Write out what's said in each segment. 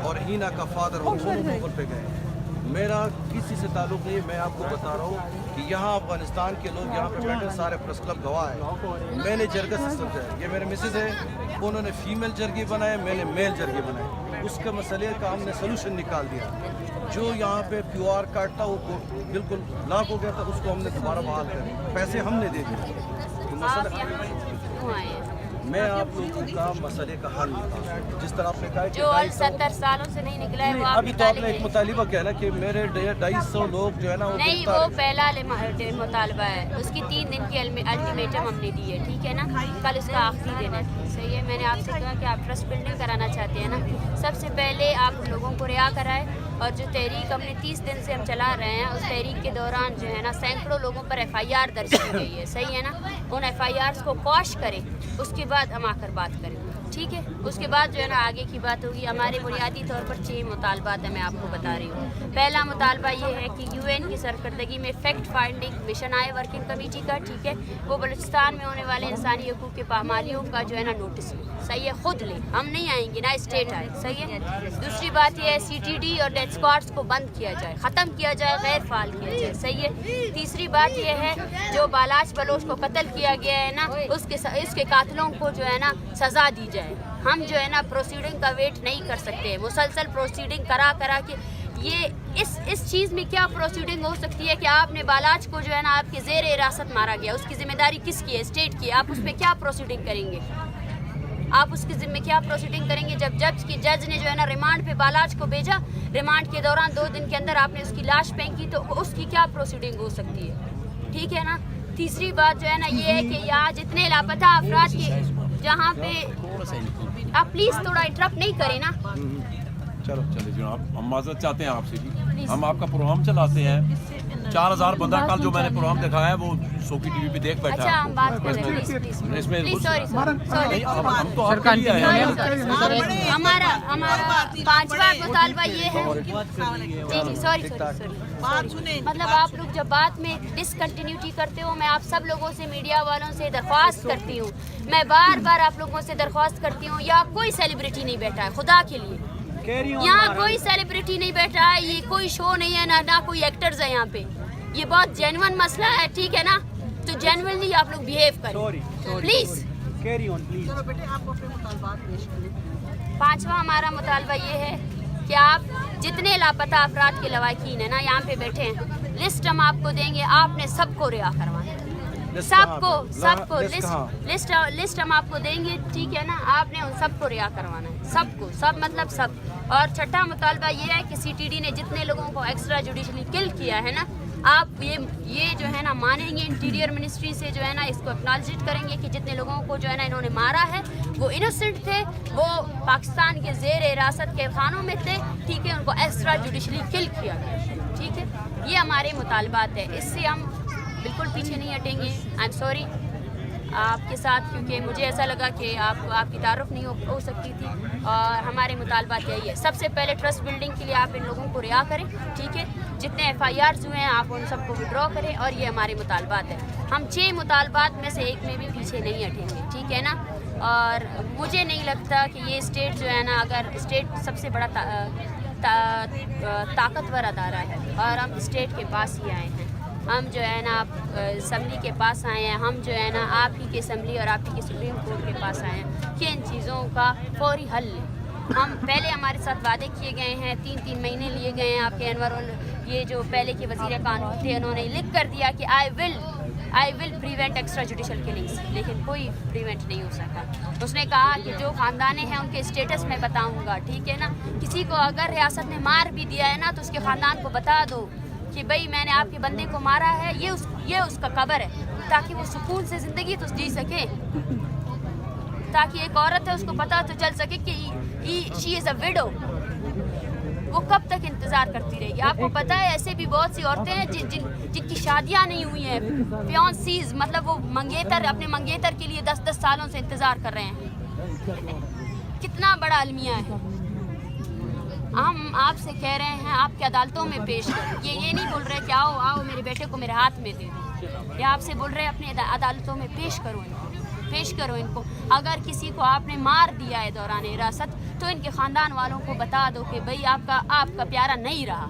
اور ہینا کا فادر وہ دونوں موقع پہ گئے. میرا کسی سے تعلق نہیں. میں آپ کو بتا رہا ہوں کہ یہاں افغانستان کے لوگ یہاں پہ بیٹھے سارے پریس کلب گواہ ہیں. میں نے جرگہ سسٹم سے, یہ میرے مسز ہے, انہوں نے فیمیل جرگے بنائے, میں نے میل جرگے بنائے. اس کا مسئلے کا ہم نے سلوشن نکال دیا. جو یہاں پہ پیو آر کارڈ تھا وہ بالکل لاک ہو گیا تھا, اس کو ہم نے دوبارہ بحال کر پیسے ہم نے دے دیے. تو مسئلہ میں آپ لوگوں کا مسئلے کا حل جس طرح آپ نے کہا جو 70 سالوں سے نہیں نکلا ہے وہ ابھی تو آپ نے ایک مطالبہ کیا نا کہ میرے 250 لوگ جو ہے نا نہیں, وہ پہلا مطالبہ ہے. اس کی 3 دن کی الٹیمیٹم ہم نے دی ہے, ٹھیک ہے نا. کل اس کا آخری دن ہے. صحیح ہے. میں نے آپ سے کہا کہ آپ ٹرسٹ بلڈنگ کرانا چاہتے ہیں نا, سب سے پہلے آپ لوگوں کو رہا کرائے. اور جو تحریک ہم نے 30 دن سے ہم چلا رہے ہیں, اس تحریک کے دوران جو ہے نا سینکڑوں لوگوں پر FIR درج کی گئی ہے. صحیح ہے نا. ان FIRs کو کوش کریں, اس کے بعد ہم آ کر بات کریں, ٹھیک ہے. اس کے بعد جو ہے نا آگے کی بات ہوگی. ہمارے بنیادی طور پر 6 مطالبات ہیں, میں آپ کو بتا رہی ہوں. پہلا مطالبہ یہ ہے کہ UN کی سرکردگی میں فیکٹ فائنڈنگ مشن آئے ورکنگ کمیٹی کا, ٹھیک ہے. وہ بلوچستان میں ہونے والے انسانی حقوق کے پامالیوں کا جو ہے نا نوٹس لیں. صحیح ہے, خود لیں, ہم نہیں آئیں گے, نہ اسٹیٹ آئے. صحیح ہے. دوسری بات یہ ہے CTD اور ڈیتھ اسکواڈس کو بند کیا جائے, ختم کیا جائے, غیر فعال کیا جائے. صحیح ہے. تیسری بات یہ ہے جو بالاچ بلوچ کو قتل کیا گیا ہے نا, اس کے قاتلوں کو جو ہے نا سزا دی جائے. ہم جو ہے نا پروسیڈنگ کا ویٹ نہیں کر سکتے. مسلسل پروسیڈنگ کرا کے یہ اس چیز میں کیا پروسیڈنگ ہو سکتی ہے کہ آپ نے بالاچ کو جو ہے نا آپ کے زیر حراست مارا گیا, اس کی ذمہ داری کس کی ہے؟ اسٹیٹ کی. آپ اس پہ کیا پروسیڈنگ کریں گے؟ آپ اس کے ذمہ کیا پروسیڈنگ کریں گے جب جج نے جو ہے نا ریمانڈ پہ بالاچ کو بھیجا, ریمانڈ کے دوران 2 دن کے اندر آپ نے اس کی لاش پھینکی, تو اس کی کیا پروسیڈنگ ہو سکتی ہے؟ ٹھیک ہے نا. تیسری بات جو ہے نا یہ ہے کہ یہاں جتنے لاپتہ افراد کے جہاں پہ آپ پلیز تھوڑا انٹرپٹ نہیں کریں نا. چلو جناب, ہم معذرت چاہتے ہیں آپ سے بھی. ہم آپ کا پروگرام چلاتے ہیں. 4000 بندہ کل جو میں نے پروگرام دکھایا ہے وہ سوکی ٹی وی پہ دیکھ بیٹھا ہے. اچھا, ہم بات کر رہے ہیں اس میں سوری. ہم تو آپ کا لیا ہے. ہمارا 5واں مطالبہ یہ ہے. جی سوری. مطلب آپ لوگ جب بات میں ڈسکنٹینیوٹی کرتے ہو, میں آپ سب لوگوں سے, میڈیا والوں سے درخواست کرتی ہوں, میں بار آپ لوگوں سے درخواست کرتی ہوں, یا کوئی سیلیبریٹی نہیں بیٹھا ہے, خدا کے لیے یہاں کوئی سیلیبریٹی نہیں بیٹھا ہے. یہ کوئی شو نہیں ہے, نہ کوئی ایکٹرز ہیں یہاں پہ. یہ بہت جینون مسئلہ ہے, ٹھیک ہے نا. تو جینونلی آپ لوگ بیہیو کریں پلیز. 5واں ہمارا مطالبہ یہ ہے کہ آپ جتنے لاپتہ افراد کے لواحقین ہیں نا یہاں پہ بیٹھے ہیں, لسٹ ہم آپ کو دیں گے. آپ نے سب کو رہا کروانا ہے, سب کو لسٹ ہم آپ کو دیں گے, ٹھیک ہے نا. آپ نے ان سب کو رہا کروانا ہے, سب کو, سب مطلب سب. اور 6واں مطالبہ یہ ہے کہ CTD نے جتنے لوگوں کو ایکسٹرا جوڈیشلی کل کیا ہے نا, آپ یہ جو ہے نا مانیں گے, انٹیریئر منسٹری سے جو ہے نا اس کو اکنالجٹ کریں گے کہ جتنے لوگوں کو جو ہے نا انہوں نے مارا ہے وہ انوسنٹ تھے, وہ پاکستان کے زیر حراست کے خانوں میں تھے, ٹھیک ہے. ان کو ایکسٹرا جوڈیشلی کل کیا گیا, ٹھیک ہے. یہ ہمارے مطالبات ہیں, اس سے ہم بالکل پیچھے نہیں ہٹیں گے. آئی ایم سوری آپ کے ساتھ, کیونکہ مجھے ایسا لگا کہ آپ کی تعارف نہیں ہو سکتی تھی. اور ہمارے مطالبات یہی ہے, سب سے پہلے ٹرسٹ بلڈنگ کے لیے آپ ان لوگوں کو رہا کریں, ٹھیک ہے. جتنے FIRs ہوئے ہیں آپ ان سب کو وڈرا کریں, اور یہ ہمارے مطالبات ہیں. ہم 6 مطالبات میں سے ایک میں بھی پیچھے نہیں ہٹیں گے, ٹھیک ہے نا. اور مجھے نہیں لگتا کہ یہ اسٹیٹ جو ہے نا, اگر اسٹیٹ سب سے بڑا طاقتور ادارہ ہے, اور ہم اسٹیٹ کے پاس ہی آئے ہیں. ہم جو ہے نا اسمبلی کے پاس آئے ہیں, ہم جو ہے نا آپ ہی کی اسمبلی اور آپ ہی کی سپریم کورٹ کے پاس آئے ہیں کہ ان چیزوں کا فوری حل لیں. ہم پہلے ہمارے ساتھ وعدے کیے گئے ہیں, 3 مہینے لیے گئے ہیں. آپ کے انور یہ جو پہلے کے وزیر قانون تھے, انہوں نے لکھ کر دیا کہ آئی ول پریونٹ ایکسٹرا جوڈیشل کلنگس, لیکن کوئی پریونٹ نہیں ہو سکا. اس نے کہا کہ جو خاندانے ہیں ان کے اسٹیٹس میں بتاؤں گا, ٹھیک ہے نا. کسی کو اگر ریاست نے مار بھی دیا ہے نا تو اس کے خاندان کو بتا دو کہ بھئی میں نے آپ کے بندے کو مارا ہے, یہ اس کا قبر ہے, تاکہ وہ سکون سے زندگی تو جی سکے. تاکہ ایک عورت ہے اس کو پتہ تو چل سکے کہ شی از اے ویڈو. وہ کب تک انتظار کرتی رہے گی؟ آپ کو پتہ ہے ایسے بھی بہت سی عورتیں ہیں جن کی شادیاں نہیں ہوئی ہیں, فیانسیز, مطلب وہ منگیتر, اپنے منگیتر کے لیے 10 سالوں سے انتظار کر رہے ہیں. کتنا بڑا المیہ ہے. ہم آپ سے کہہ رہے ہیں آپ کی عدالتوں میں پیش کریں. یہ نہیں بول رہے کہ آؤ میرے بیٹے کو میرے ہاتھ میں دے دو. یہ آپ سے بول رہے ہیں اپنے عدالتوں میں پیش کرو ان کو. پیش کرو ان کو. اگر کسی کو آپ نے مار دیا ہے دوران حراست تو ان کے خاندان والوں کو بتا دو کہ بھئی آپ کا پیارا نہیں رہا,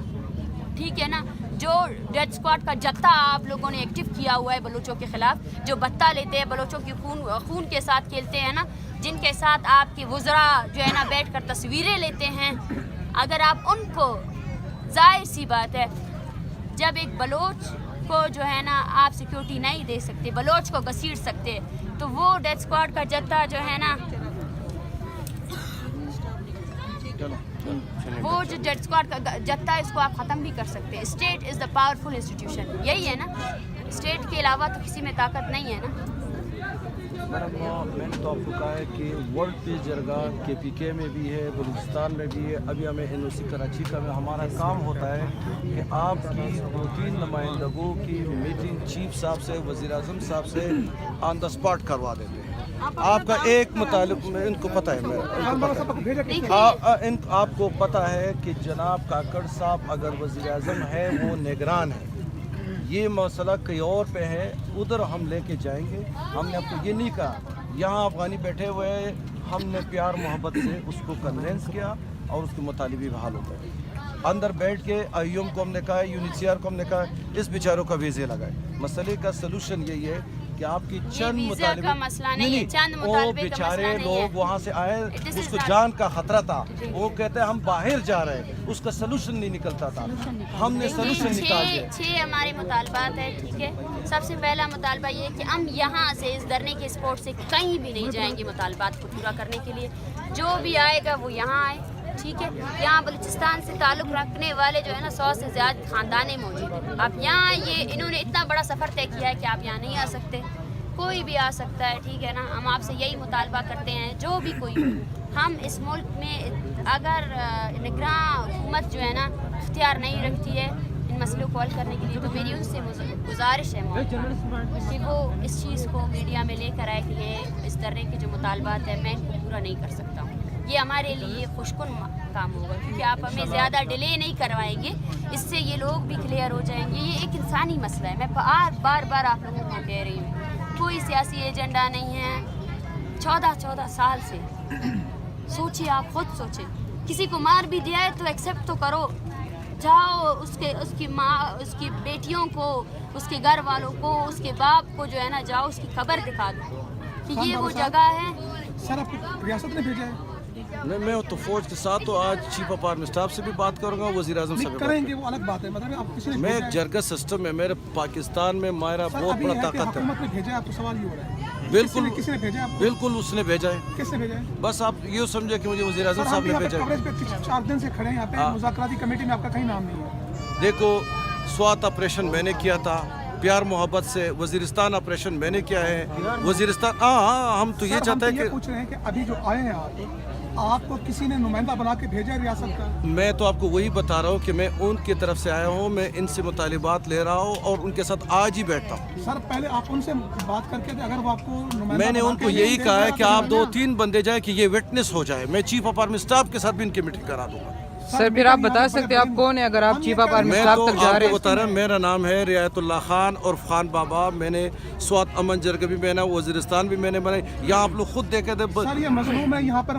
ٹھیک ہے نا. جو ڈیتھ اسکواڈ کا جتھا آپ لوگوں نے ایکٹیو کیا ہوا ہے بلوچوں کے خلاف, جو بتہ لیتے ہیں بلوچوں کی خون کے ساتھ کھیلتے ہیں نا, جن کے ساتھ آپ کے وزراء جو ہے نا بیٹھ کر تصویریں لیتے ہیں, اگر آپ ان کو, ظاہر سی بات ہے جب ایک بلوچ کو جو ہے نا آپ سیکیورٹی نہیں دے سکتے, بلوچ کو گھسیٹ سکتے, تو وہ ڈیتھ اسکواڈ کا جتھا جو ہے نا, وہ جو ڈیتھ اسکواڈ کا جتھا ہے اس کو آپ ختم بھی کر سکتے ہیں. State is the powerful institution, یہی ہے نا, اسٹیٹ کے علاوہ تو کسی میں طاقت نہیں ہے نا. میں نے تو آپ کو کہا ہے کہ ورلڈ پیس جرگہ کے پی کے میں بھی ہے, بلوچستان میں بھی ہے. ابھی ہمیں این او سی کراچی کا میں ہمارا کام ہوتا ہے کہ آپ کی 2-3 نمائندگوں کی میٹنگ چیف صاحب سے, وزیر اعظم صاحب سے آن دا اسپاٹ کروا دیتے ہیں. آپ کا ایک مطالب ان کو پتہ ہے, آپ کو پتہ ہے کہ جناب کاکڑ صاحب اگر وزیر اعظم ہے وہ نگران ہے, یہ مسئلہ کہیں اور پہ ہے, ادھر ہم لے کے جائیں گے. ہم نے آپ کو یہ نہیں کہا یہاں افغانی بیٹھے ہوئے ہیں, ہم نے پیار محبت سے اس کو کنوینس کیا اور اس کے مطالبے بحال ہو گئے. اندر بیٹھ کے ایوم کو ہم نے کہا, یونیسیار کو ہم نے کہا اس بیچاروں کا ویزے لگائے. مسئلے کا سلوشن یہی ہے کہ آپ کی چند مطالبے کا مسئلہ نہیں ہے, چند وہ مطالبے کا بیچارے مسئلہ نہیں لوگ وہاں سے آئے, اس کو جان کا خطرہ تھا, وہ کہتے ہیں ہم باہر جا رہے ہیں, اس کا سلوشن نہیں نکلتا تھا. ہم نے سلوشن نکال دیا. 6 ہمارے مطالبات ہیں, ٹھیک ہے. سب سے پہلا مطالبہ یہ ہے کہ ہم یہاں سے اس دھرنے کے اسپاٹ سے کہیں بھی نہیں جائیں گے مطالبات کو پورا کرنے کے لیے. جو بھی آئے گا وہ یہاں آئے, ٹھیک ہے. یہاں بلوچستان سے تعلق رکھنے والے جو ہے نا 100 سے زیادہ خاندانیں موجود ہیں. آپ یہاں انہوں نے اتنا بڑا سفر طے کیا ہے کہ آپ یہاں نہیں آ سکتے, کوئی بھی آ سکتا ہے, ٹھیک ہے نا. ہم آپ سے یہی مطالبہ کرتے ہیں جو بھی کوئی ہو, ہم اس ملک میں اگر نگراں حکومت جو ہے نا اختیار نہیں رکھتی ہے ان مسئلوں کو حل کرنے کے لیے, تو میری ان سے گزارش ہے کہ وہ اس چیز کو میڈیا میں لے کر آئے کہ یہ اس طرح کے جو مطالبات ہیں میں ان کو پورا نہیں کر سکتا ہوں. یہ ہمارے لیے خوشکن کام ہوگا کیونکہ آپ ہمیں زیادہ ڈیلے نہیں کروائیں گے, اس سے یہ لوگ بھی کلیئر ہو جائیں گے. یہ ایک انسانی مسئلہ ہے, میں بار بار آپ لوگوں کو کہہ رہی ہوں, کوئی سیاسی ایجنڈا نہیں ہے. 14 سال سے سوچیے, آپ خود سوچیں, کسی کو مار بھی دیا ہے تو ایکسیپٹ تو کرو, جاؤ اس کی ماں, اس کی بیٹیوں کو, اس کے گھر والوں کو, اس کے باپ کو جو ہے نا جاؤ اس کی خبر دکھا دو کہ یہ وہ جگہ ہے. سر آپ کو ریاست نے بھیجا ہے؟ میں تو فوج کے ساتھ تو آج چیف آف آرمی اسٹاف سے بھی بات کروں گا, وزیر اعظم سے بھی کریں گے, وہ الگ بات ہے. مطلب آپ کسی نے میں ایک جرگہ سسٹم ہے میرے پاکستان میں, میرا بہت بڑا طاقت ہے. حکومت نے بھیجا ہے, آپ کو سوال یہ ہو رہا ہے بالکل کسی نے بھیجا ہے؟ بالکل اس نے بھیجا ہے. کس نے بھیجا ہے؟ بس آپ یہ سمجھے کہ مجھے وزیر اعظم صاحب نے بھیجا ہے. 4 دن سے کھڑے ہیں یہاں پہ, مذاکراتی کمیٹی میں آپ کا کہیں نام نہیں ہے. دیکھو, سوات آپریشن میں نے کیا تھا, پیار محبت سے. وزیرستان آپریشن میں نے کیا ہے, وزیرستان. ہاں ہم تو یہ چاہتے ہیں کہ پوچھ رہے ہیں کہ ابھی جو آئے ہیں آپ کو کسی نے نمائندہ بنا کے بھیجا ہے ریاست کا؟ میں تو آپ کو وہی بتا رہا ہوں کہ میں ان کی طرف سے آیا ہوں, میں ان سے مطالبات لے رہا ہوں اور ان کے ساتھ آج ہی بیٹھتا ہوں. سر پہلے آپ ان سے بات کر کے, اگر وہ آپ کو نمائندہ, میں نے ان کو یہی کہا ہے کہ آپ 2-3 بندے جائیں کہ یہ وٹنس ہو جائے. میں چیف آف آرمی اسٹاف کے ساتھ بھی ان کی میٹنگ کرا دوں گا. سر پھر آپ بتا سکتے ہیں آپ کون ہیں اگر آپ چیف آف آرمی اسٹاف تک جا رہے ہیں؟ بتا رہا ہوں, میرا نام ہے رعایت اللہ خان اور خان بابا. میں نے سوات امن جرگہ بھی میں نے, وزیرستان بھی میں نے بنائی. یہاں آپ لوگ خود دیکھے تھے. سر یہ مظلوم ہے یہاں پر,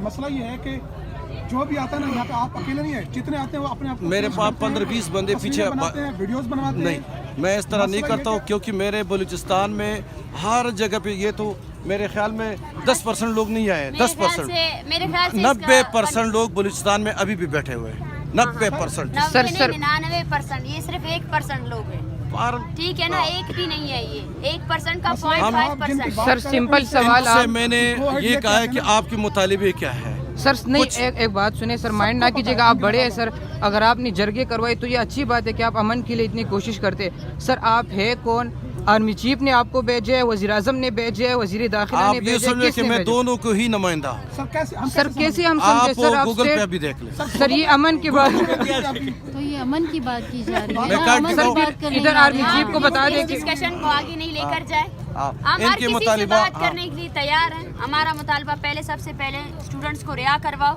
مسئلہ یہ ہے کہ جو بھی آتا ہے نا یہاں پہ آپ اکیلے نہیں ہیں, جتنے آتے ہیں وہ اپنے آپ کو میرے پاس 15-20 بندے پیچھے بناتے ہیں, ویڈیوز بنواتے ہیں. نہیں, میں اس طرح نہیں کرتا ہوں کیونکہ میرے بلوچستان میں ہر جگہ پہ یہ تو میرے خیال میں 10% لوگ نہیں آئے. 10%, 90% لوگ بلوچستان میں ابھی بھی بیٹھے ہوئے ہیں. 90%. سر 99%, یہ صرف 1% لوگ ہیں, ٹھیک ہے نا, ایک بھی نہیں ہے. یہ 1% کا 0.5%. سر سمپل سوال سے میں نے یہ کہا ہے کہ آپ کے مطالبے کیا ہے. سر نہیں, ایک بات سنیں سر, مائنڈ نہ کیجیے گا, آپ بڑے ہیں سر. اگر آپ نے جرگے کروائی تو یہ اچھی بات ہے کہ آپ امن کے لیے اتنی کوشش کرتے. سر آپ ہے کون؟ آرمی چیف نے آپ کو بھیجے, وزیر اعظم نے بھیجے, وزیر داخلہ نے بھیجے, آپ یہ سمجھے کہ میں دونوں کو ہی نمائندہ ہوں. سر کیسے ہم آپ سمجھے سر؟ آپ گوگل پہ ابھی دیکھ لیں. سر یہ امن کی بات, تو یہ امن کی بات کی جا رہی میں ہے, کاٹ امن دیتا کی ہوں. بات کرنے ادھر آرمی چیف کو بتا دیں کہ ڈسکشن کو آگے نہیں لے کر جائے. ہم ان ہر کے کسی سے مطالبہ بات کرنے کے لیے تیار ہیں. ہمارا مطالبہ پہلے, سب سے پہلے اسٹوڈنٹس کو رہا کرواؤ.